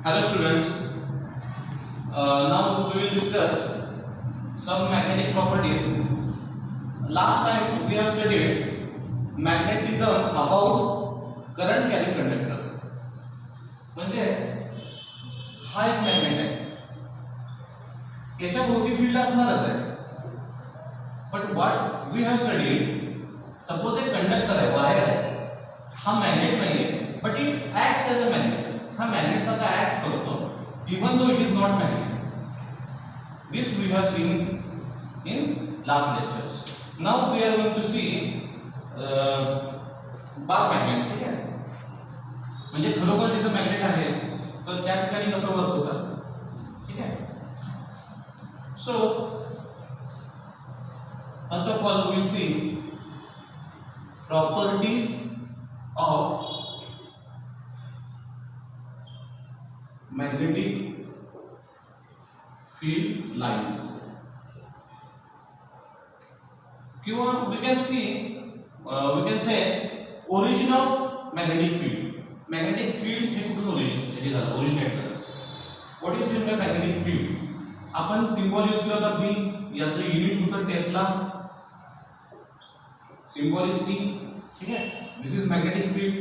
Hello students, now we will discuss some magnetic properties. Last time we have studied magnetism about current carrying conductor. म्हणजे हा एक magnet आहे, याच्या भोवती field असणारच आहे. But what we have studied, suppose एक कंडक्टर आहे, वायर आहे, हा मॅग्नेट नाहीये but it acts as a magnet. हा मॅग्नेट सारखा ऍक्ट करतो even though it is not magnet. This we have seen in last lectures. Now we are going to see bar magnets. ठीक आहे, म्हणजे खरोखर जिथे मॅग्नेट आहे तर त्या ठिकाणी कसं वर्क होतं. ठीक आहे, so first of all we will see properties of magnetic field lines. किंवा we can see we can say origin of magnetic field. Magnetic field हे कुठून originate झालं. What is meant by magnetic field? आपण symbol use केला होता B, याचं unit होतं Tesla. Symbol is T. ठीक है, दिस इज मैग्नेटिक फील्ड.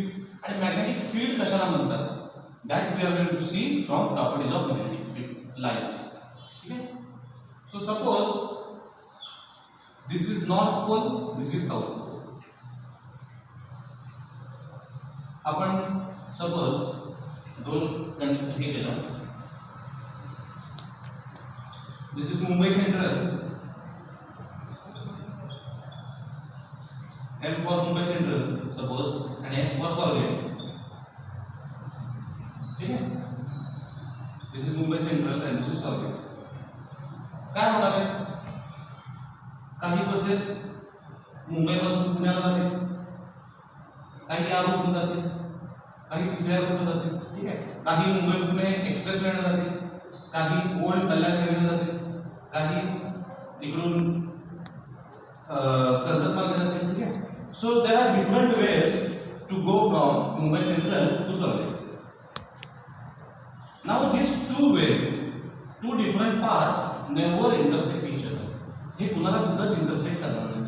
आणि मॅग्नेटिक फील्ड कशाला म्हणतात, that we are going to see from properties of magnetic field lines. ठीक है, so suppose this is north pole, this is south pole. आपण suppose दोन हे केलं, this is Mumbai Central, M for Mumbai Central suppose and X for Solvent. ठीक है, this is Mumbai Central and this is Solvent. काय होणार आहे, काही बसेस मुंबई पासून पुण्याला जाते, काही या रूटने जाते, काही तिसऱ्या रूटने जाते. ठीक आहे, काही मुंबई पुणे एक्सप्रेस वेने जाते, काही ओल्ड कल्याण रेल्वेने जाते, काही तिकडून कर्जत मार्गे जाते. ठीक है, so there are different ways to go from Mumbai Central to Solvent. Now these two ways, two different paths never intersect each other. हे कुणाला कुठंच इंटरसेक्ट करणार नाही,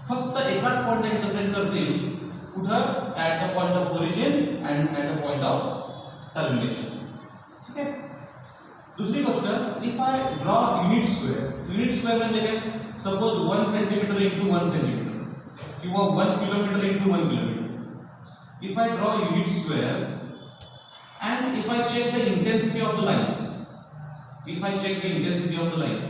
फक्त एकाच पॉइंट इंटरसेक्ट करतील. कुठं, at the point of origin and at the point of termination. ठीक आहे, दुसरी गोष्ट, if I draw unit square. Unit square म्हणजे काय, सपोज 1 सेंटीमीटर इंटू 1 सेंटीमीटर किंवा 1 kilometre into 1 kilometre. If I draw unit square and if I check the intensity of the lines, if I check the intensity of the lines,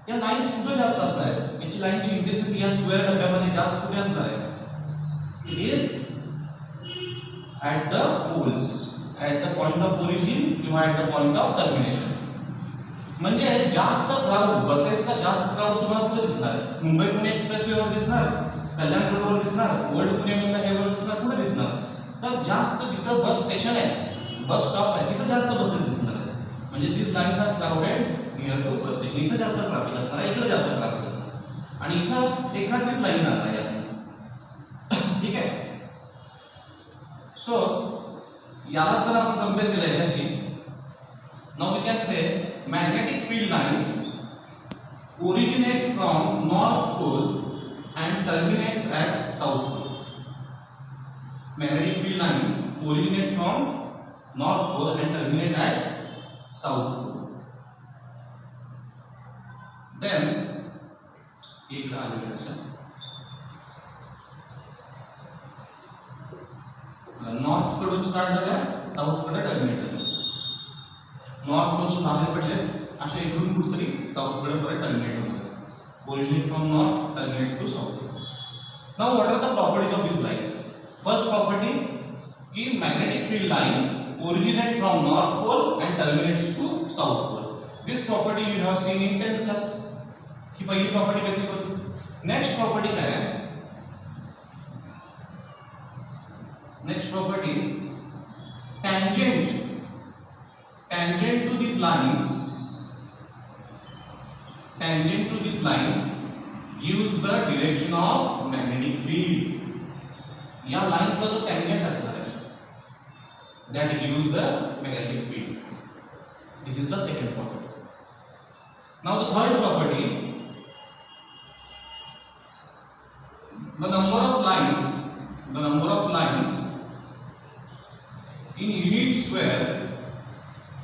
या lines कुठे जास्त असणार आहे, याची लाईनची intensity या square डब्यामध्ये जास्त कुठे असणार आहे, it is at the poles, at the point of origin किंवा at the point of termination. म्हणजे जास्त क्राऊड, बसेसचा जास्त क्राऊड तुम्हाला कुठे दिसणार, मुंबई पुणे एक्सप्रेसवेवर दिसणार, कल्याण रोडवर दिसणार, ओल्ड पुणे मुंबई हायवेवर दिसणार, कुठे दिसणार, तर जास्त जिथं बस स्टेशन आहे, बस स्टॉप आहे, तिथं जास्त बसेस दिसणार आहे. म्हणजे this lines are crowded near to bus station. इथं जास्त ट्रॅफिक असणार आहे, इकडे जास्त ट्रॅफिक असणार, आणि इथं एखादीच लाईन जाणार आहे यात. ठीक आहे, सो याला जर आपण कम्पेअर केलं याच्याशी, now we can say magnetic field lines originate from north pole and terminates at south pole. Magnetic field line originates from north pole and terminate at south pole. Then एक आलेलं नॉर्थ कडून start झालं, south कडे terminate झालं. North मधून बाहेर पडले, अशा इकडून कुठेतरी साऊथ कडे परत टर्मिनेट होणार. Originate from north, terminate to south. Now what are the properties of this lines. First property की magnetic field lines originate from north pole and terminates to south pole. This property you have seen in 10th class. की पहिली property कैसे होती. Next property काय आहे, next property tangent to these lines, tangent to these lines gives the direction of magnetic field. या लाइन्सला जो tangent असणार आहे, that gives the magnetic field. This is the second property. Now the third property, the number of lines in unit square,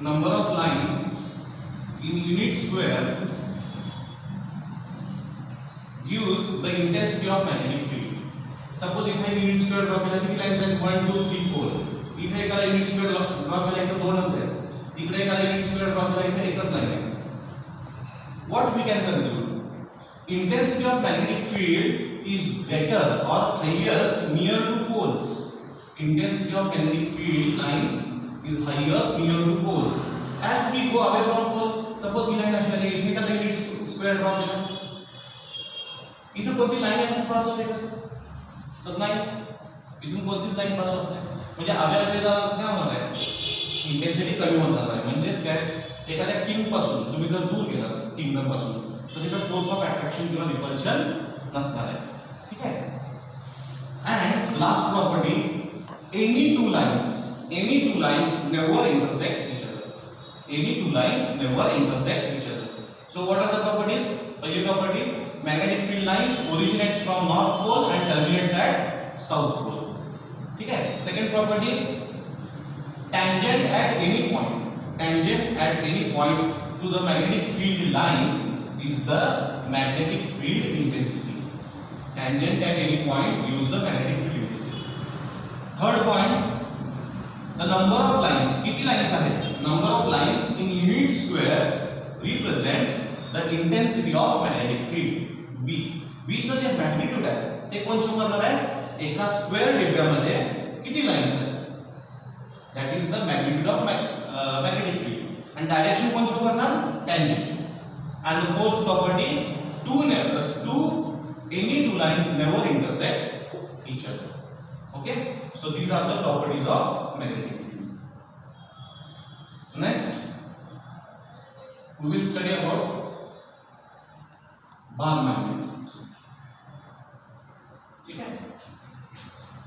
number of lines in unit square gives the intensity of magnetic field. Suppose इथे unit square draw केला किती lines आहेत 1 2 3 4. इथे एका unit square draw केला इथे दोनच आहेत. इकडे एका unit square ड्रॉ केला इथे एकच लाईन आहे. What we can conclude? Intensity of magnetic field is greater or highest near to poles. Intensity of magnetic field lines is highest near to poles. As we go away from pole, suppose he line अशी आहे इथे का unit square draw केला. इथे कोणती line आहे पास होते का? तर नाही. इथून कोणतीच लाइन पास होत नाही. म्हणजे अवे जाण्यास काय होणार आहे? इंटेन्सिटी कमी होत जाणार आहे. म्हणजेच काय? एखाद्या किंग पासून तुम्ही जर दूर गेलात किंगडम पासून तर तिथे फोर्स ऑफ अट्रॅक्शन किंवा रिपल्शन नसणार आहे. ठीक आहे. And last property, any two lines never intersect each other. Any two lines never intersect each other. So what are the properties? पहली property, magnetic field lines originates from north pole and terminates at south pole. ठीक है. Second property, tangent at any point to the magnetic field lines is the magnetic field intensity. Tangent at any point gives the magnetic field intensity. Third point, the number of lines, किती lines आहेत? Number of lines in unit square represents the intensity of magnetic field. B चं जे magnitude आहे ते कोण show करणार आहे? एका square डिब्यामध्ये किती लाईन्स आहेत? That is the magnitude of magnetic field. And direction कोण शो करणार? Tangent. And the fourth property, any two lines never intersect each other. Okay, so these are the properties of magnetic field. Next we will study about bar magnet. Okay,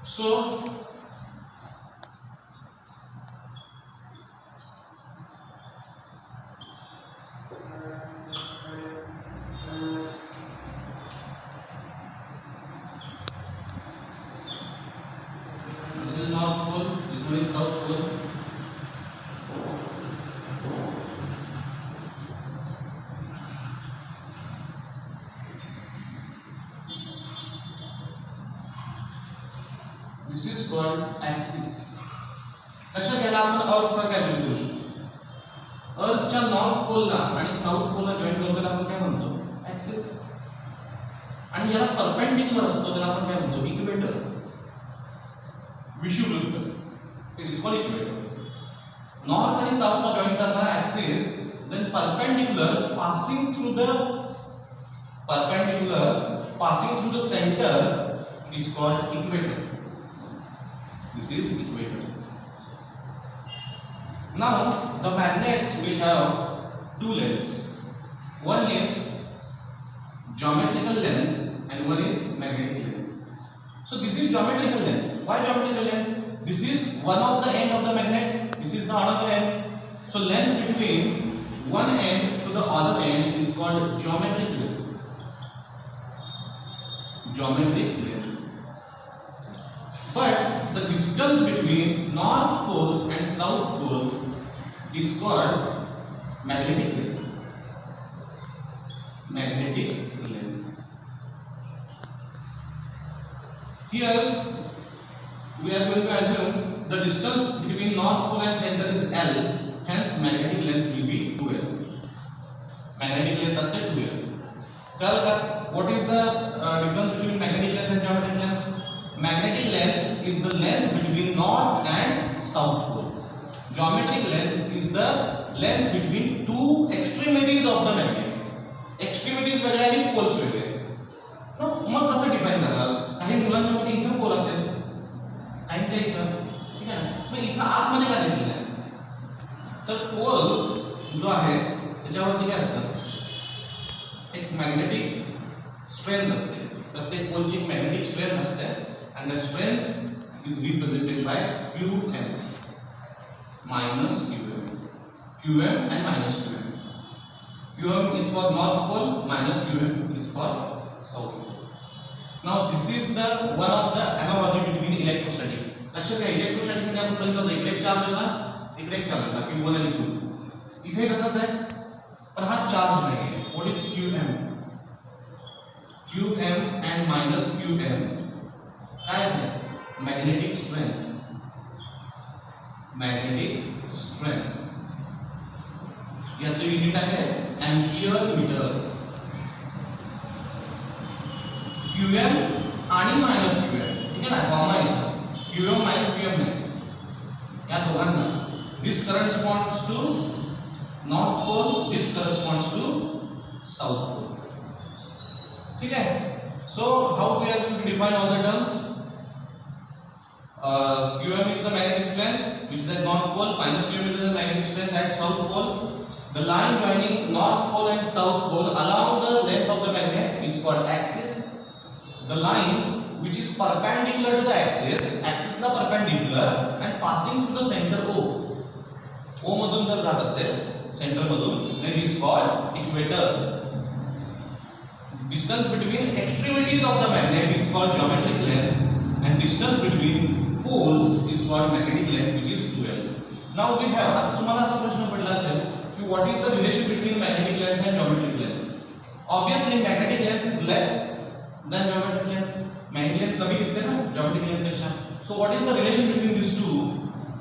so this is north pole, this one is south pole. This is called axis. लक्षात घ्यायला आपण अर्थचा calculate करू शकतो. अर्थच्या north पोलला आणि south पोलला join करतो त्याला आपण काय म्हणतो? ॲक्सिस. आणि याला परपेंडिक्युलर असतो त्याला आपण काय म्हणतो? इक्वेटर. विषुववृत्त. It is called equator. North आणि साऊथला जॉईन करणारा axis then perpendicular passing through the centre is called equator. This is equator. Now the magnets will have two lengths. One is geometrical length and one is magnetic length. So this is geometrical length. Why geometrical length? This is one of the end of the magnet. This is the another end. So length between one end to the other end is called geometric length. Geometric length. But the distance between north pole and south pole is called magnetic length. Magnetic length. Here we are going to assume the distance between north pole and center is L. Hence magnetic length will be 2L. Magnetic length is 2L. What is the difference between magnetic length and geometric length? Magnetic length is the length between north and south pole. Geometric length is the length between two extremities of the magnet. Extremities वेगळे आणि poles वेगळे. मग कसं define करणार? काही मुलांच्या मध्ये इथं पोल असेल, काहींच्या इथं, ठीक आहे ना? मग इथं आतमध्ये काय दिलेलं आहे? तर पोल जो आहे त्याच्यावरती काय असतं? एक मॅग्नेटिक स्ट्रेंथ असते. प्रत्येक पोलची एक मॅग्नेटिक स्ट्रेंथ असते. And the strength is represented by Q M. minus qm. qm and minus qm. qm is for north pole, minus qm is for south pole. Now this is the one of the analogy between electrostatic. लक्षात घ्या electrostatic मध्ये आपण बघितलं होतं इकडे एक charge होता, इकडे एक चार्ज होता q1 आणि q2. इथे तसंच आहे पण हा चार्ज नाही आहे. What is qm? qm and minus qm काय आहे? Magnetic strength. मॅग्नेटिक स्ट्रेंथ याचं युनिट आहे एम्पियर मीटर. qm आणि मायनस qm ठीक आहे ना, कॉमन आहे qm मायनस qm नाही या दोघांना. This corresponds to north pole, this corresponds to south pole. ठीक है. So how we are going to define all the terms? qm is the magnetic strength which is at north pole, minus qm is the magnetic strength at south pole. The line joining north pole and south pole along the length of the magnet is called axis. The line which is perpendicular to the axis La perpendicular and passing through the center O मधून जर जात असेल centre मधून, then it is called equator. Distance between extremities of the magnet is called geometric length and distance between poles is called magnetic length, which is 2L. Now we have, आता तुम्हाला असा प्रश्न पडला असेल की what is the relation between magnetic length and geometric length? Obviously magnetic length is less than geometric length. Magnetic length कभी दिसते ना geometric length पेक्षा. So what is the relation between these two?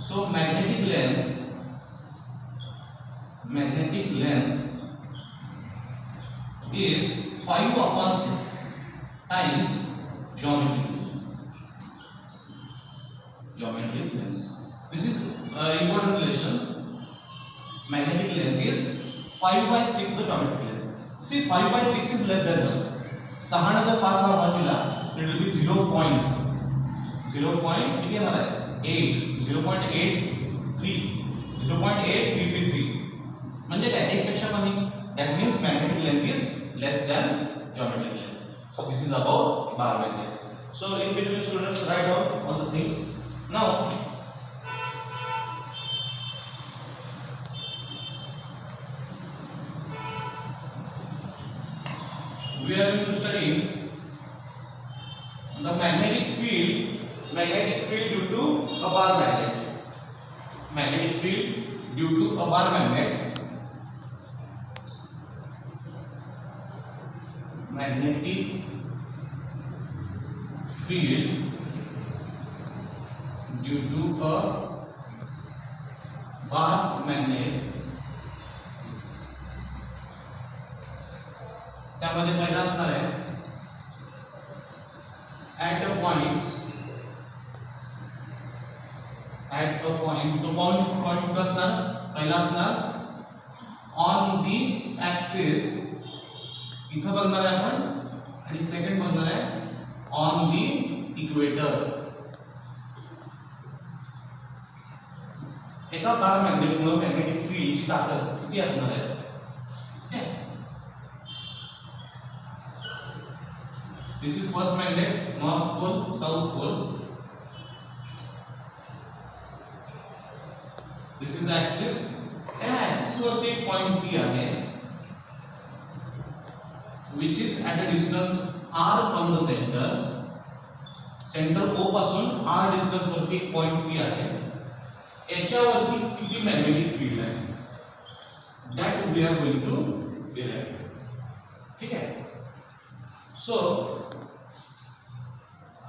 So magnetic length is 5/6 times geometric length. This is important relation. Magnetic length is 5/6 the geometric length. See 5/6 is less than 1. 6 ने जर 5 भाग दिला it will be 0.8 किती येणार आहे 8 0.8333 म्हणजे काय एक पेक्षा कमी. That means magnetic length is less than geometric length. So this is about bar magnet. So in between students write down all the things. Now we are going to study the magnetic field due to a bar magnet. Magnetic field due to a bar magnet. Magnetic field due to a bar magnet. त्यामध्ये पहिला असणार आहे at a point तो point कुठं असणार पहिला असणार on the axis इथं बघणार आहे आपण आणि सेकंड बघणार आहे on the equator. एका बार मॅग्नेटमुळे मॅग्नेटिक फील्डची ताकद किती असणार आहे? This is first magnet, north pole, south pole. This is the axis. Axis वरती एक point P आहे, which is at a distance r from the center. Center O पासून r distance वरती एक point P आहे. याच्यावरती किती magnetic field आहे? That we are going to derive. ठीक है? So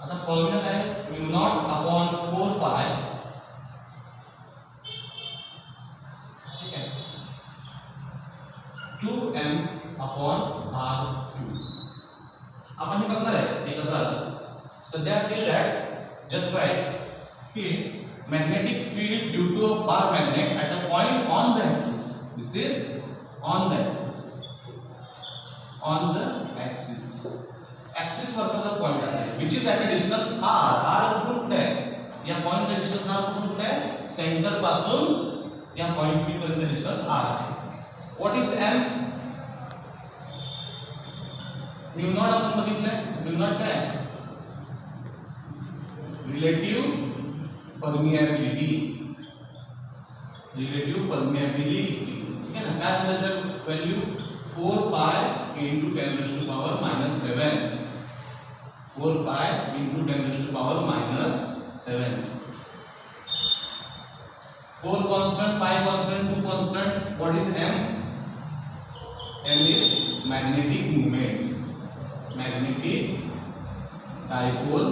आता फॉर्म्युला काय आहे mu naught upon 4 pi. ठीक है 2m upon r cube. आपण हे बघणार आहे हे कसं आलं. सध्या टिल दॅट जस्ट राइट की magnetic field due to a bar magnet at a point on the axis. This is on the axis. Axis वरचा जो पॉइंट असेल which is at a distance r कुठून कुठे आहे या पॉइंटचा डिस्टन्स r कुठून कुठे आहे सेंटर पासून या पॉइंट P पर्यंतचा डिस्टन्स r आहे. What is m? Mu naught आपण बघितलंय. म्यू नॉट काय रिलेटिव्ह परमिएबिलिटी. रिलेटिव परमिएबिलिटी, ठीक है ना, काय होतं त्याचं value 4 pi into 10 raised to power minus 7, 4 pi into 10 raised to power minus 7, 4 constant, pi constant, 2 constant. What is m? M is magnetic moment, magnetic dipole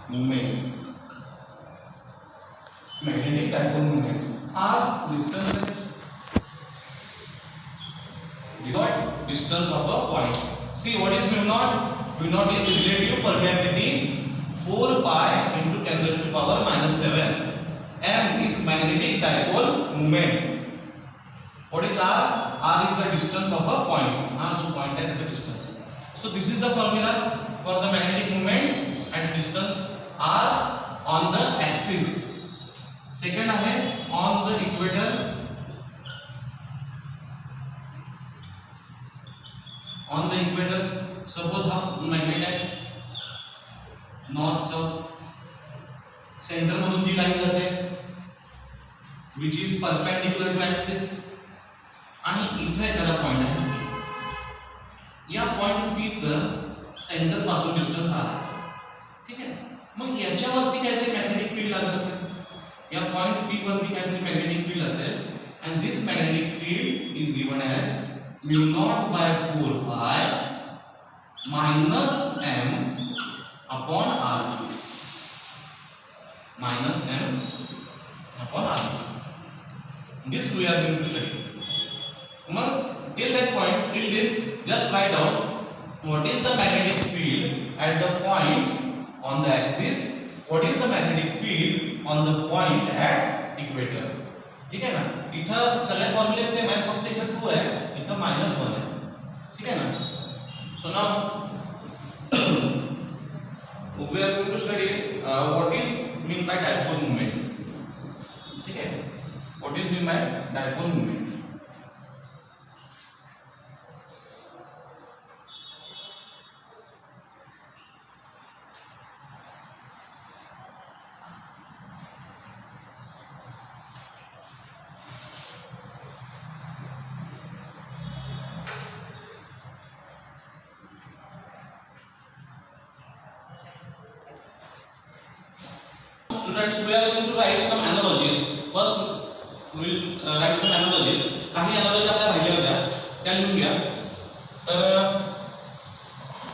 moment, magnetic dipole moment. R distance है, what distance of a point. See what is mu naught? Mu naught is relative permeability 4 pi into 10 raised to power minus 7. M is magnetic dipole moment. What is R? R is the distance of a point. हाँ जो point है the distance. So this is the formula for the magnetic moment at distance R on the axis. Second है on the equator. On the equator, suppose हम magnet है north south, center मधून जी line जाते which is perpendicular to axis, आणि इथे एखादा point आहे, या पॉइंट P चं सेंटर पासून डिस्टन्स R आहे, ठीक आहे. मग याच्यावरती काहीतरी मॅग्नेटिक फील्ड लागत असेल, या पॉइंट P वरती काहीतरी मॅग्नेटिक फील्ड असेल, and this magnetic field is given as mu naught by 4 pi minus m upon r, minus m upon r. This we are going to study. Now till that point, till this, just write down what is the magnetic field at the point on the axis, what is the magnetic field on the point at equator. ठीक है ना, इथं सगळे फॉर्म्युले same आहे, फक्त इथं 2 आहे, इथं -1 आहे, ठीक है ना. So now we are going to study what is mean by dipole moment. ठीक है, what is mean by dipole moment. Students, we are going to write some analogies. First, we will write some analogies. काही analogy आपल्या राहिल्या होत्या, त्या लिहून घ्या. तर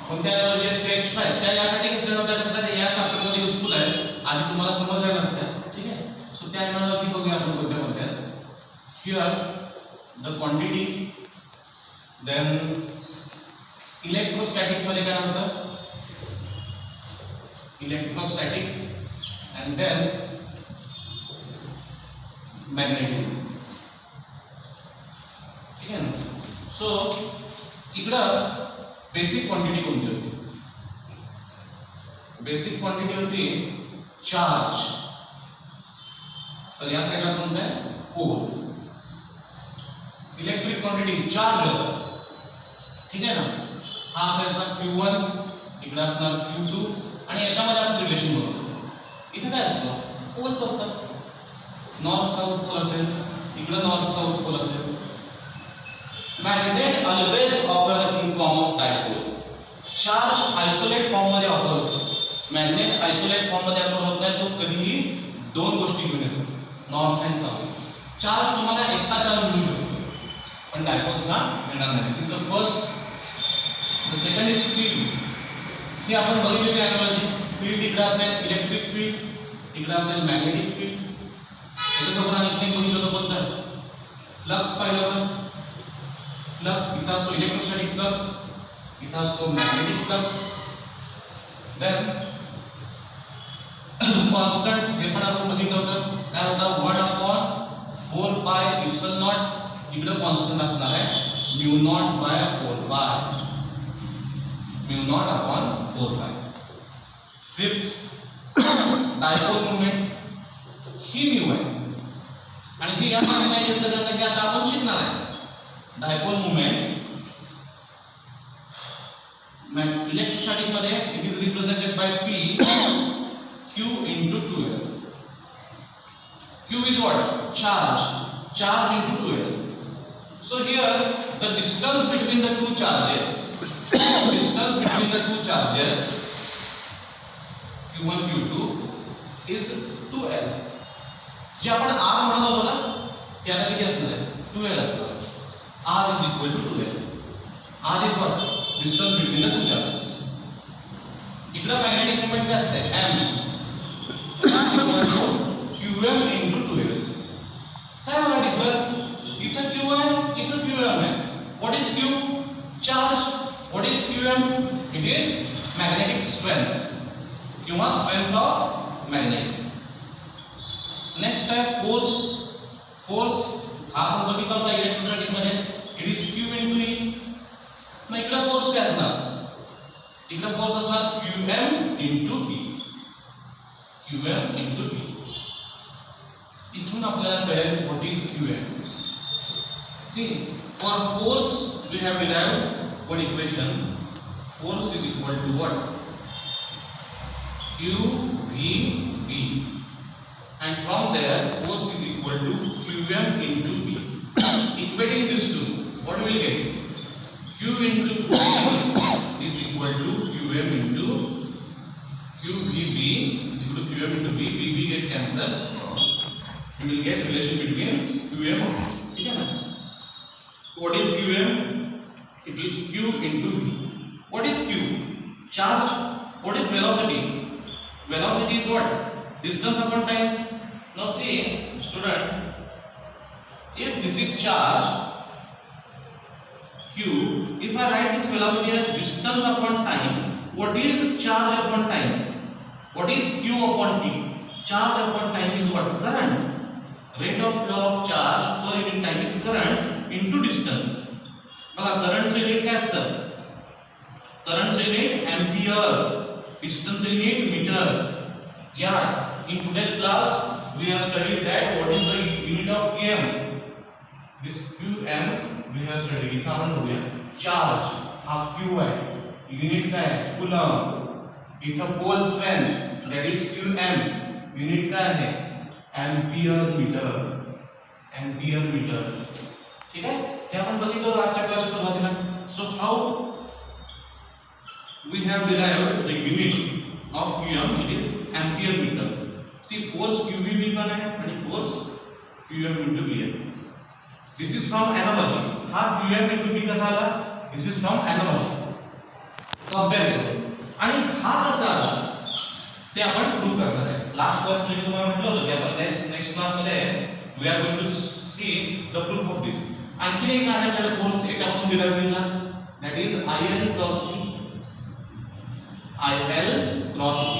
कोणत्या analogy आहेत ते एक्स्ट्रा आहेत, त्या यासाठी घेतल्या होत्या, तर या चॅप्टर मध्ये युजफुल आहे, आणि तुम्हाला समजल्या नसत्या, ठीक आहे. सो त्या analogy बघूया आपण कोणत्या कोणत्या. Here the quantity, then electrostatic मध्ये काय होतं, electrostatic, and then magnetic, ठीक है ना. सो इकडं बेसिक क्वांटिटी कोणती होती, बेसिक क्वांटिटी होती चार्ज, तर या साईडला कोणतं आहे पोल. इलेक्ट्रिक क्वांटिटी चार्ज होता, ठीक आहे ना. हा असायचा Q1, इकडे असणार Q2, आणि याच्यामध्ये आपण रिलेशन बघू. इथे काय असतं, पोल्स असतात, नॉर्थ साऊथ पोल असेल, इकडे नॉर्थ साऊथ पोल असेल. Magnet always occur in form of dipole. Charge isolate form मध्ये ऑकर होतो, मॅग्नेट आयसोलेट फॉर्म मध्ये ऑकर होत नाही, तो कधीही दोन गोष्टी घेऊन येतो, नॉर्थ अँड साऊथ. चार्ज तुम्हाला एकटा चार्ज मिळू शकतो, पण डायपोलचा मिळणार नाही. This is the first. The second is field. ही आपण बघितलेली एनालॉजी. फील्ड इकडे असेल इलेक्ट्रिक फील्ड, इकडे असेल मॅग्नेटिक फील्ड. त्याच्यासोबत आणि इथे बघितलं होतं कोणतं, फ्लक्स पाहिलं होतं. फ्लक्स इथं असतो इलेक्ट्रोस्टॅटिक फ्लक्स, इथं असतो मॅग्नेटिक फ्लक्स. देन कॉन्स्टंट, हे पण आपण बघितलं होतं, काय होतं 1/4 पाय इप्सिलॉन नॉट. इकडे कॉन्स्टंट असणार आहे म्यू नॉट बाय 4 पाय, म्यू नॉट अपॉन 4 पाय. फिफ्थ, डायपोल मोमेंट ही म्यू आहे, आणि हे या फॉर्म्युला घेतलं जातं की आता आपण शिकणार आहे. डायपोल मोमेंट इलेक्ट्रोस्टॅटिक मध्ये it is represented by P Q into 2L. Q is what? Charge into 2L. So here the distance between the two charges, Q1 Q2 is 2L. जे आपण R म्हणत होतो ना त्याला किती असणार आहे 2L असणार. R is equal to 2L. R is what? Distance between the two charges. इकडे मॅग्नेटिक मोमेंट काय असते M QM into 2L. काय बघा डिफरन्स इथं Q1 इथं QM आहे. What is Q? Charge. What is QM? It is magnetic strength किंवा strength of magnet. Next आहे force. हा आपण बघितला होता इलेक्ट्रोस्टॅटिक मध्ये. It is Q into E. मग इकडे फोर्स काय असणार? इकडे फोर्स असणार QM into P. इथून आपल्याला कळेल what is QM. See, for force we have derived one equation. Force is equal to what? QVB. And from there, force is equal to QM into P. Equating these two, what we will get? Q into P is equal to QM into QVB is equal to QM into P. PB get cancelled. We will get relation between QM. What is QM? It is Q into V. What is Q? Charge. What is velocity? Velocity is what? Distance upon time. Now see, student, if this is charge Q, if I write this velocity as distance upon time, what is charge upon time? What is Q upon T? Charge upon time is what? Current. Rate of flow of charge per unit time is current into distance. बघा current चे unit काय असतं? Current चे unit ampere, distance चे unit meter. Yeah, in today's class we have studied that what is the unit of km. This qm we have studied. इथं आपण बघूया charge हा q आहे, unit काय आहे coulomb. इथं pole strength that is qm, unit काय आहे ampere meter. ठीक आहे, हे आपण बघितलं आजच्या क्लासच्या सुरुवातीला. So how we have derived the unit of qm? It is ampere meter. See, force qvb पण आहे आणि force qm into b आहे. This is from analogy. हा qm into b कसा आला? This is from analogy. तो अभ्यास करू. आणि हा कसा आला ते आपण प्रूव्ह करणार आहे. लास्ट क्लास मध्ये तुम्हाला म्हटलं होतं की आपण नेक्स्ट क्लास मध्ये we are going to see the proof of this. आणखी एक आहे आपल्याला फोर्स याच्यापासून डिराइव्ह होईल ना, that is IL cross B.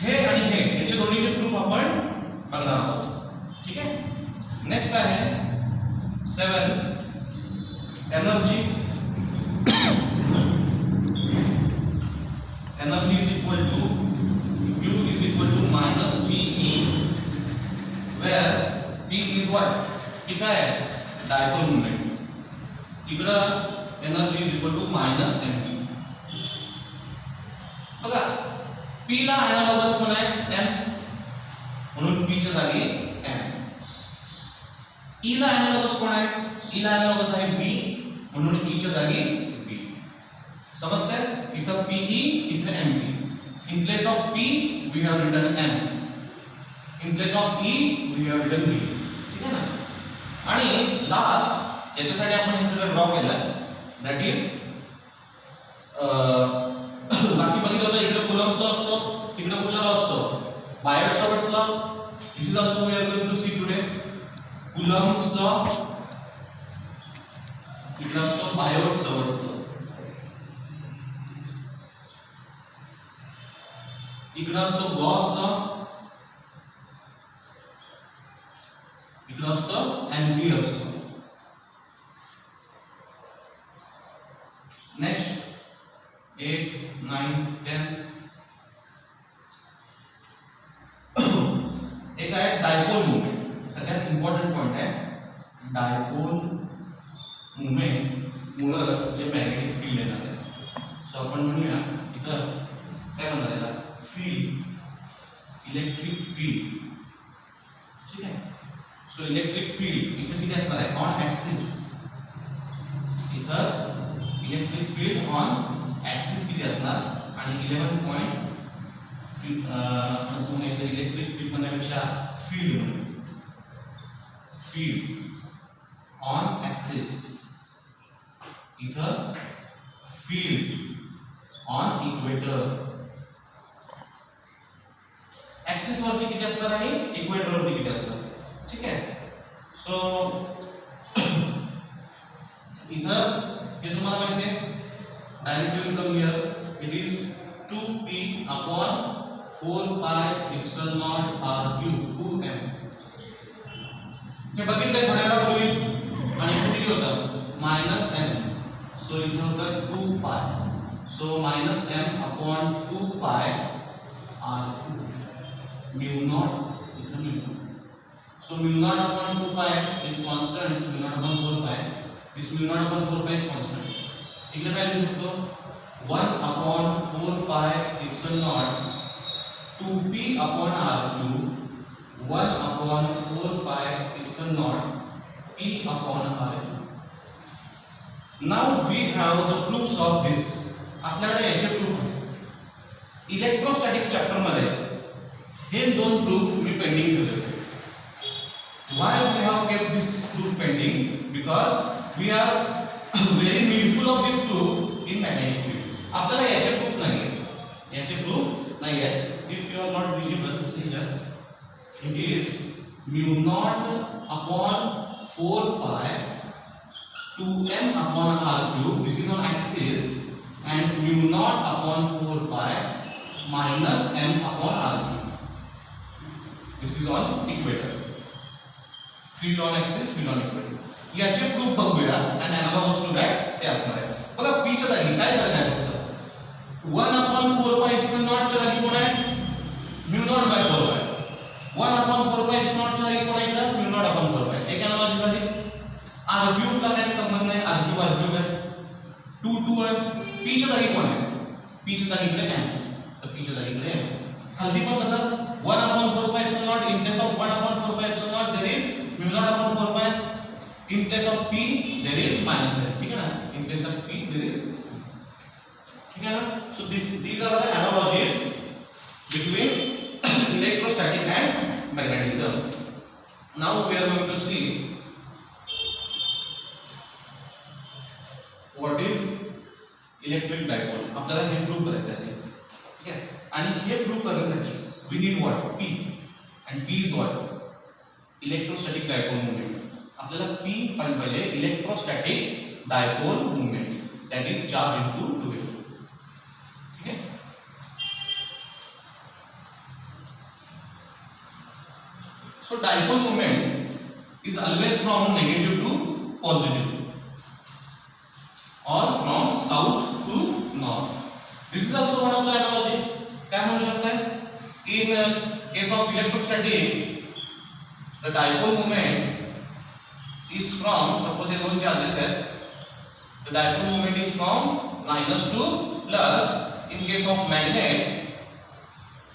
हे आणि हे याचे दोन्हीचे प्रूफ आपण बघणार आहोत. ठीक आहे, नेक्स्ट आहे 7 energy. Energy is equal to Q is equal to minus PE, where P is what? P काय आहे? Dipole moment. इकडं energy is equal to minus MP. बघा P ला एनालॉगस पण आहे M, म्हणून P च्या जागी M. E ला एनालॉगस पण आहे, E ला एनालॉगस आहे B, म्हणून E च्या जागी B. समजतंय? इथं PE, इथं MP. In place of P we have written M. In place of E we have written B. ठीक आहे ना? आणि लास्ट याच्यासाठी आपण हे सगळं ड्रॉ केलं, दॅट इज बाकी बघितलं होतं इकडे कुलम्स लॉ असतो, तिकडे कुठला लॉ असतो? Biot Savart's law. This is also we are going to see today. Coulomb's law, इकडे असतो बायोट-सॅवर्ट्स लॉ. इकडे असतो गॉस लॉ, इकडे असतो एम्पियर्स लॉ. नेक्स्ट 8, 9, 10 एक आहे डायपोल मूवमेंट. सगळ्यात इम्पॉर्टंट पॉइंट आहे डायपोल मूवमेंट मुळे जे मॅग्नेटिक फील्ड येणार आहे. सो आपण म्हणूया इथं काय म्हणणार आहे field, electric field so electric field इथे किती असणार आहे ऑन ऍक्सिस इथं इलेक्ट्रिक फील्ड ऑन ऍक्सिस किती असणार आणि 11 पॉइंट असं म्हणूया इलेक्ट्रिक फील्ड म्हणण्यापेक्षा फील्ड ऑन ऍक्सिस इथं फील्ड ऑन इक्वेटर ऍक्सिस वरती किती असणार आणि इक्वेटर वरती किती असणार ठीक आहे सो इधर हे तुम्हाला माहिती आहे directly come here it is 2p upon 4 pi epsilon naught r cube 2m हे बघितलंय थोड्या वेळापूर्वी आणि किती होतं -m सो इथे होतं 2 pi सो -m upon 2 pi r cube mu naught इथे mu so mu naught upon 2 pi is constant mu naught upon 4 pi this mu naught upon 4 pi is constant इकडे काय लिहू शकतो 1 upon 4 pi epsilon naught 2p upon r cube 1 upon 4 pi epsilon naught p upon r cube now we have the proofs of this आपल्याकडे याचे proof आहे electrostatic chapter मध्ये हे दोन proof मी pending ठेवले why we have kept this proof pending because we are very needful of this proof in magnetic field आपल्याला याचे proof नाही आहे याचे प्रूफ नाही आहे if you are not visible see here it is mu naught upon 4 pi 2m upon r cube this is on axis and mu naught upon 4 pi minus m upon r cube this is on equator field on axis field on equator याचे proof बघूया आणि analogous to that ते असणार आहे बघा p च्या जागी काय फरक आहे फक्त 1 upon 4 pi epsilon naught च्या जागी कोण आहे mu naught by 4 pi 1 upon 4 pi epsilon naught च्या जागी कोण आहे इकडे mu naught upon 4 pi एक एनालॉजी झाली r cube ला काही संबंध नाही r cube आहे 2 2 आहे p च्या जागी कोण आहे p च्या जागी इकडे m तर p च्या जागी इकडे m खाली पण तसंच 1 upon 4 pi epsilon naught in place of 1 upon 4 pi epsilon naught there is mu naught upon 4 pi in place of p there is minus n ठीक है ना in place of p there is ठीक है ना so these are the analogies between electrostatic and magnetism now we are going to see what is electric dipole आपल्याला हे prove करायचं आहे ठीक आहे आणि हे प्रूव्ह करण्यासाठी we need what p and p is what electrostatic dipole moment आपल्याला p पाहिजे electrostatic dipole movement that is charge into 2 ठीक है so dipole moment is always from negative to positive or from south to north this is also one of the analogy क्या म्हणू शकता in case of electrostatic the dipole moment is from suppose ये दोन charges है the dipole moment is from minus to plus in case of magnet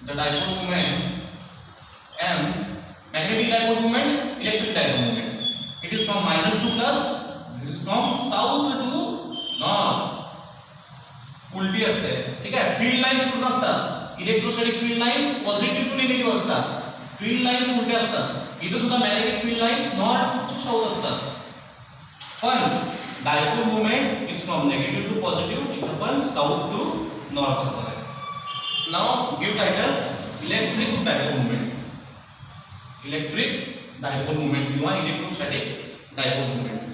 the dipole moment m magnetic dipole moment electric dipole moment it is from minus to plus this is from south to north उलटी असते ठीक आहे field lines कुठे असतात electrostatic field lines positive to negative असतात field lines उलटे असतात इथे सुद्धा magnetic field lines north to south असतात पण dipole moment is from negative to positive इथे पण साऊथ टू नॉर्थ असणार आहे now give title electric dipole moment electric dipole moment किंवा electrostatic dipole moment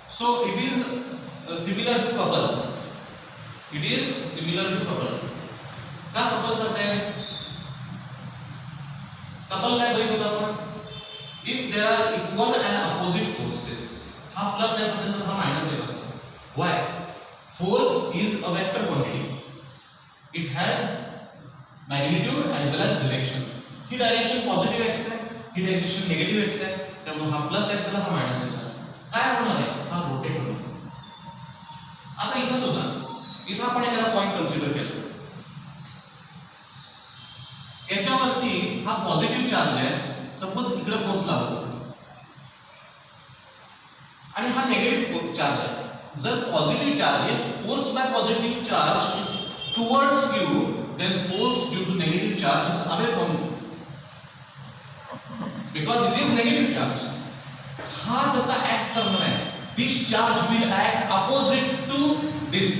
so it is similar to couple it is similar to couple का couple असते couple काय बघितलं आपण if there are equal and opposite forces हा plus f असेल तर हा मायनस f असतो why force is a vector quantity it has magnitude as well as direction he direction positive x आहे ही डायरेक्शन निगेटिव्ह x आहे त्यामुळे हा plus f तर हा मायनस f काय होणार आहे हा रोटेट होणार आता इथंच होता इथं आपण एखादा पॉइंट कन्सिडर केला चार्ज आहे, सपोज इकडे फोर्स लावत असेल आणि हा निगेटिव्ह चार्ज आहे. जर पॉझिटिव्ह चार्ज आहे, force by positive charge is towards you, then force due to negative charge is away from you, because it is negative charge. हा जसा ऍक्ट करणार आहे, this charge will act opposite to this.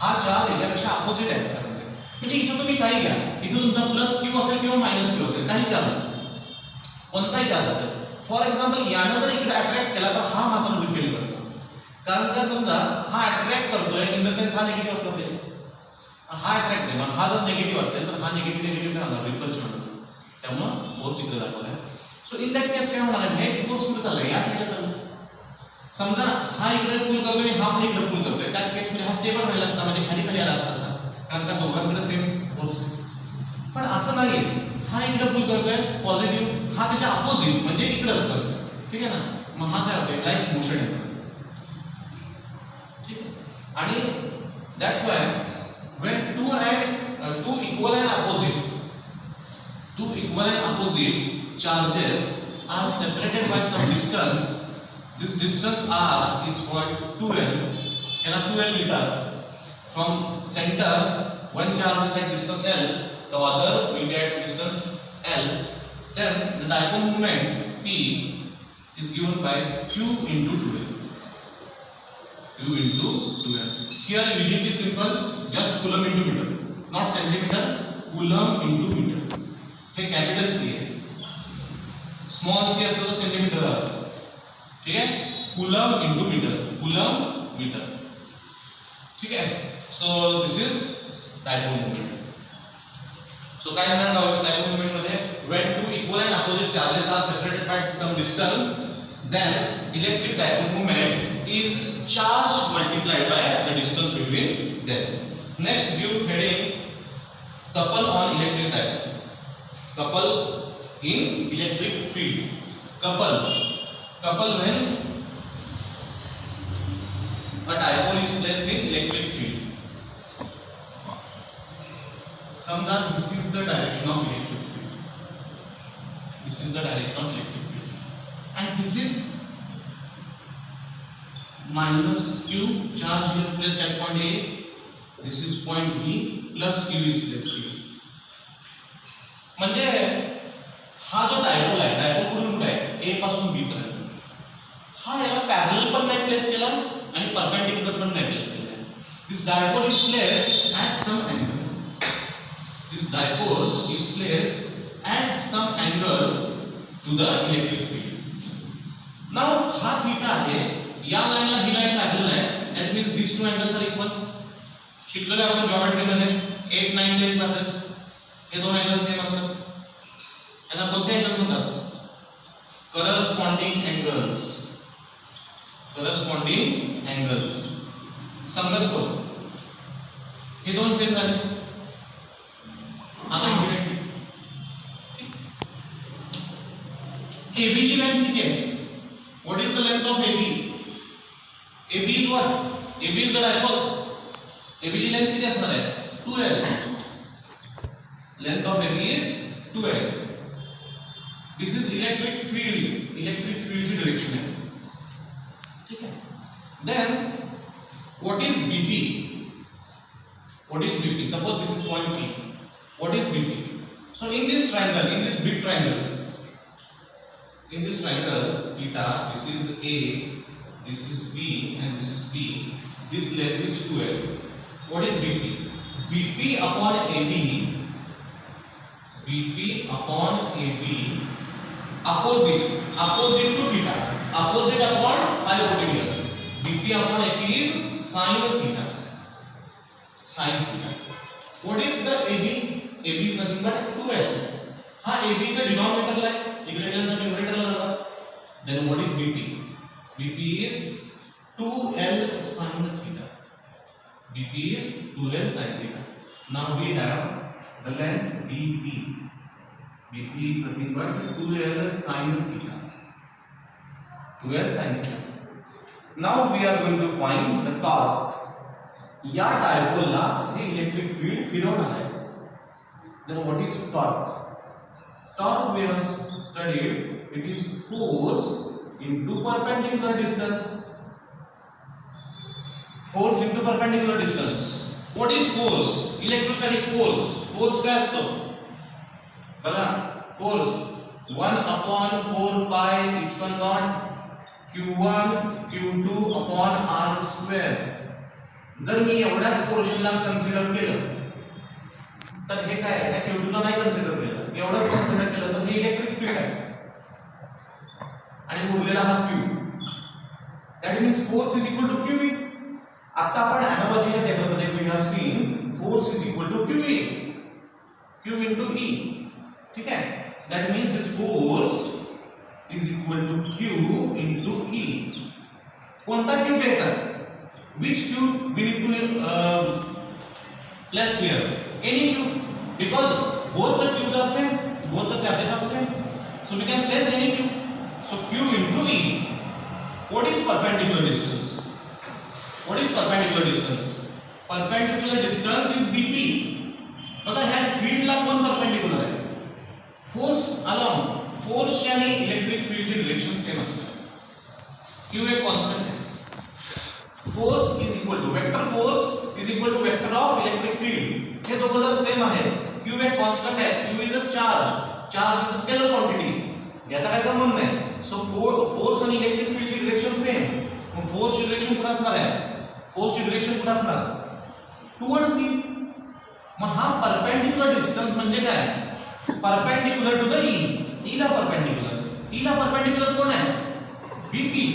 हा charge याच्यापेक्षा opposite act करणार आहे. म्हणजे इथं तुम्ही काही घ्या, इथं तुमचा प्लस क्यू असेल किंवा मायनस क्यू असेल, काही चार्ज असेल, कोणताही चार्ज असेल. फॉर एक्झाम्पल यानं जर इकडे अट्रॅक्ट केला तर हा मात्र रिपेल करतो. कारण का समजा हा अट्रॅक्ट करतोय इन द सेन्स हा निगेटिव्ह असला पाहिजे, हा अट्रॅक्ट आहे, हा जर निगेटिव्ह असेल तर हा निगेटिव्ह काय होणार, रिपल्शन होणार. त्यामुळे फोर्स इकडे दाखवलाय. सो इन दॅट केस काय होणार आहे, नेट फोर्स कुठे चाललाय, या साईडला चाललाय. समजा हा इकडे पुल करतोय आणि हा पण इकडे पुल करतोय, त्या केसमध्ये हा स्टेबल राहिला असता, म्हणजे खाली खाली आला असता, कारण का दोघांकडे सेम फोर्स आहे. पण असं नाही, हा इकडे पुल करतोय पॉझिटिव्ह, हा त्याच्या अपोजिट म्हणजे इकडेच करतोय. ठीक आहे ना. मग हा काय होतोय, लाईक मोशन आहे. ठीक आहे. आणि that's why when two equal and opposite charges are separated by some distance. This distance r is called 2l. याला 2l लिहितात. From center, one charge is at distance l, the other will be at distance l. Then the dipole moment P is given by q into 2l. q into 2l. Here unit is simple, just coulomb into meter, not centimeter, coulomb into meter. Hey capital C है, small c असतं तर centimetre असतं. ठीक आहे. coulomb into meter, coulomb meter. ठीक आहे. So this is dipole moment. So काय म्हणणार आहोत डायपोल मोमेंट मध्ये, when two equal and opposite charges are separated by some distance, then electric dipole moment is charge multiplied by the distance between them. Next, give heading couple on electric dipole. Couple in electric field. Couple when a dipole is placed in electric field. समजा this is the direction of electric field. This is the direction of electric field, and this is minus q charge here placed at point A. This is point B plus q is placed here. म्हणजे हा जो dipole आहे, dipole कुठून कुठे आहे, A पासून B पर्यंत. हा याला पॅरलल पण नाही प्लेस केला आणि परपेंडिक्युलर पण नाही प्लेस केला. This dipole is placed at some angle. This dipole is placed at some angle to the electric field. Now हा थीटा आहे, या लाईनला ही लाईन पॅरलल आहे, that means this two angles are equal. शिकलेलो आपण जॉमेट्री मध्ये 8, 9, 10 क्लासेस. हे दोन अँगल सेम असतात. यांना कोणते अँगल म्हणतात, करस्पॉन्डिंग अँगल्स. करस्पॉन्डिंग अँगल्स समजत कोण, हे दोन सेम झाले. आता AB ची लेंथ किती आहे, what is the length of AB? AB is what, AB is the dipole. AB ची लेंथ किती असणार आहे, 2l. Length of AB is 2l. This is electric field की direction है. ठीक है. Then what is BP? What is BP? Suppose this is point P. What is BP? So in this triangle, in this big triangle, theta, this is A, this is B, and this is B. This length is 2l. What is BP? BP upon AB opposite to theta, opposite upon hypotenuse. BP upon AP is sin theta. What is the AB? AB is nothing but 2l. हा AB का denominator ला है, इकडे गेल्यानंतर numerator ला जाणार. Then what is BP? BP is 2l sin theta. BP is 2l sin theta. Now we have the length BP. BP is nothing but 2l sin theta. 2l sin theta. Now we are going to find the torque. या डायपोलला हे electric field फिरवणार आहे. Then what is torque? torque we have studied, it is force into perpendicular distance. Force into perpendicular distance. What is force? Electrostatic force. Force काय असतो? बघा, force 1/4 pi epsilon naught q1 q2 upon r square. जर मी एवढ्याच पोर्शनला consider केलं तर हे काय आहे? q2 ला नाही कन्सिडर केलं, एवढंच कन्सिडर केलं तर हे इलेक्ट्रिक फील्ड आहे आणि उरलेला हा q. That means force is equal to qe. आता आपण एनालॉजीच्या टेबलमध्ये we have seen force is equal to qe, q into e. ठीक है? That means this force is equal to q into e. कोणता q घ्यायचा? Which q we need to place here? Any q, because both the q's are same, both the charges are same, so we can place any q. So q into e. What is perpendicular distance? What is perpendicular distance? Perpendicular distance is bp. बघा ह्या फील्डला कोण perpendicular आहे? Force along. Force आणि electric फील्डची direction same असते. q एक constant आहे. Force is equal to vector force is equal to vector of electric field. हे दोघं जर सेम आहेत, q एक कांस्टेंट आहे, q is a charge, charge is a scalar quantity, याचा काय संबंध नाही. सो फोर्स आणि इलेक्ट्रिक फील्डची डिरेक्शन सेम. मग फोर्सची डिरेक्शन कुठे असणार आहे? फोर्सची डिरेक्शन कुठे असणार? टुवर्ड सी. मग हा परपेंडिक्युलर डिस्टन्स म्हणजे काय? Perpendicular to the E. E ला परपेंडिक्युलर. ई ला परपेंडिक्युलर कोण आहे? बीपी.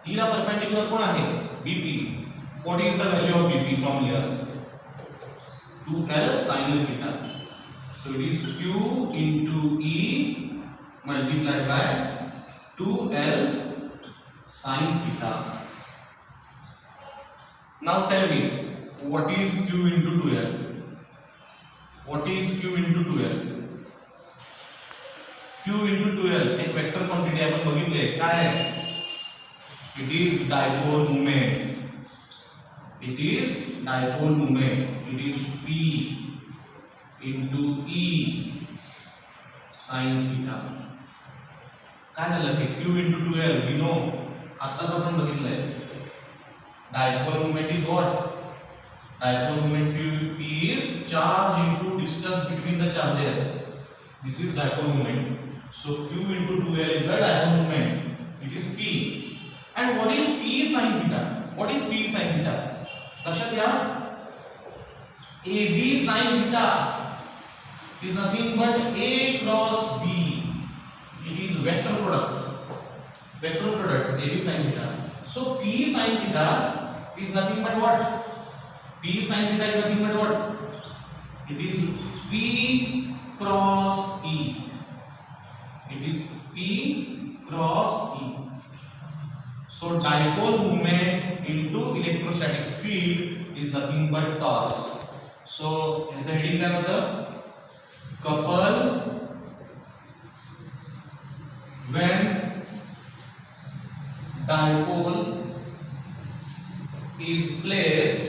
ई ला परपेंडिक्युलर कोण आहे? BP. What is the value of BP from here? 2l sin theta. So it is q into e multiplied by 2l sin theta. Now tell me, what is q into 2l? What is q into 2l? q into 2l एक vector quantity आपण बघितले. काय आहे? It is dipole moment. It is dipole moment. It is p into e sin theta. काय झालं? हे q into 2l we know. आत्ताच आपण बघितलंय. Dipole moment is what? Dipole moment P is charge into distance between the charges. This is dipole moment. So Q into 2l is the dipole moment. It is P. And what is P sin theta? What is P sin theta? लक्षात घ्या. AB sin theta is nothing but A cross B. It is vector product. Vector product AB sin theta. So P sin theta is nothing but what? P sin theta is nothing but what? It is P cross E. It is P cross E. So dipole moment into electrostatic field is nothing but torque. So याचं heading काय होतं? Couple when dipole is placed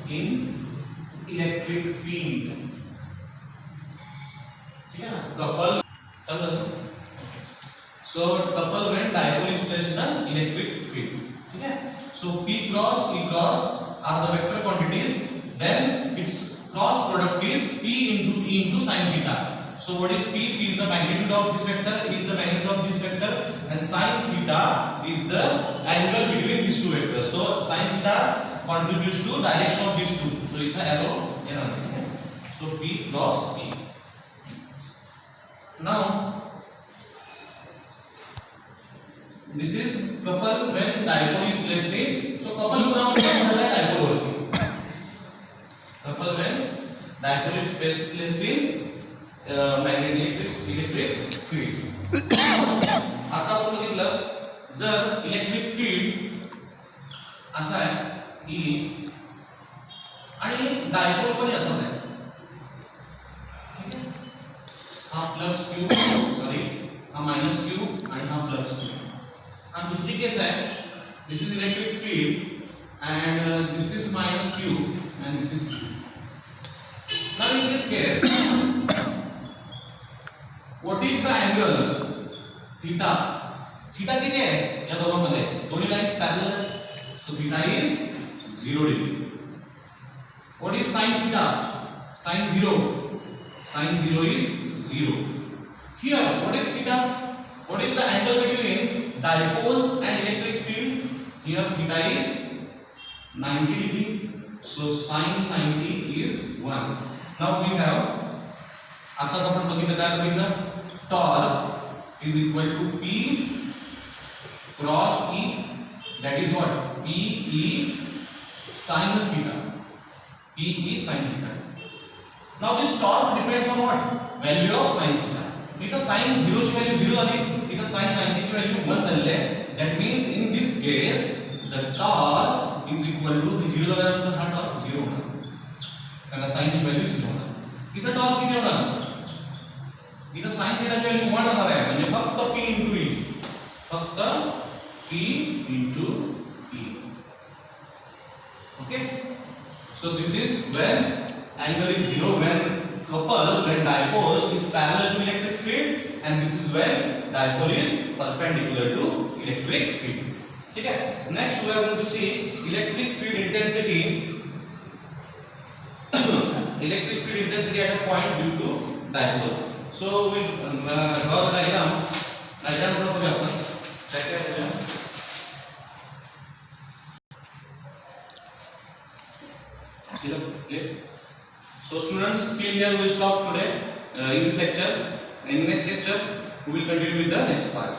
in electric field. ठीक है ना? couple so couple when dipole is placed in an electric field. ठीक है? so p cross e cross are the vector quantities, then its cross product is p into e into sin theta. So what is p? P is the magnitude of this vector, e is the magnitude of this vector, and sin theta is the angle between these two vectors. So sin theta contributes to direction of these two. So it's an arrow here. So p cross e. Now this is couple when dipole is placed in. So couple को नाम क्या है? dipole होती. Couple when dipole is placed in magnetic electric field. आता आपण बघितलं जर electric field असा आहे E आणि डायपोल पण असाच आहे. ठीक आहे? हा प्लस q सॉरी हा मायनस q आणि हा प्लस q. आणि दुसरी केस आहे, this is electric field and this is minus q and this is q. Now in this case, what is the angle theta? Theta किती आहे या दोघांमध्ये? दोन्ही लाईन्स पॅरलल आहेत. So theta is 0 degree. What is sin theta? Sin 0. Sin 0 is 0. Here, what is theta? What is the angle between dipoles and electric field? Here theta is 90 degree. So sin 90 is 1. Now we have आताच आपण बघितलं काय बघितलं? Torque is equal to P cross E, that is what? P E sin theta. P E sin theta. Now this torque depends on what? Value of sin theta. इथं sin 0 ची value 0 आली, इथं sin 90 ची value 1 झालेली आहे. That means in this case the torque is equal to 0 झाल्यानंतर हा torque 0 होणार. कारण sin ची व्हॅल्यू 0 होणार. इथं torque किती होणार? इथं sin थीटा ची व्हॅल्यू 1 होणार आहे, म्हणजे फक्त P into E. फक्त P into E. Okay? So this is when angle is 0, when dipole is parallel to electric field, and this is when dipole is perpendicular to electric field. ठीक है? Next we are going to see electric field intensity. Electric field intensity at a point due to dipole. So we draw the diagram. Diagram draw करूया आपण. काय काय करूया? So students, till here we will stop today in this lecture. In next lecture we will continue with the next part.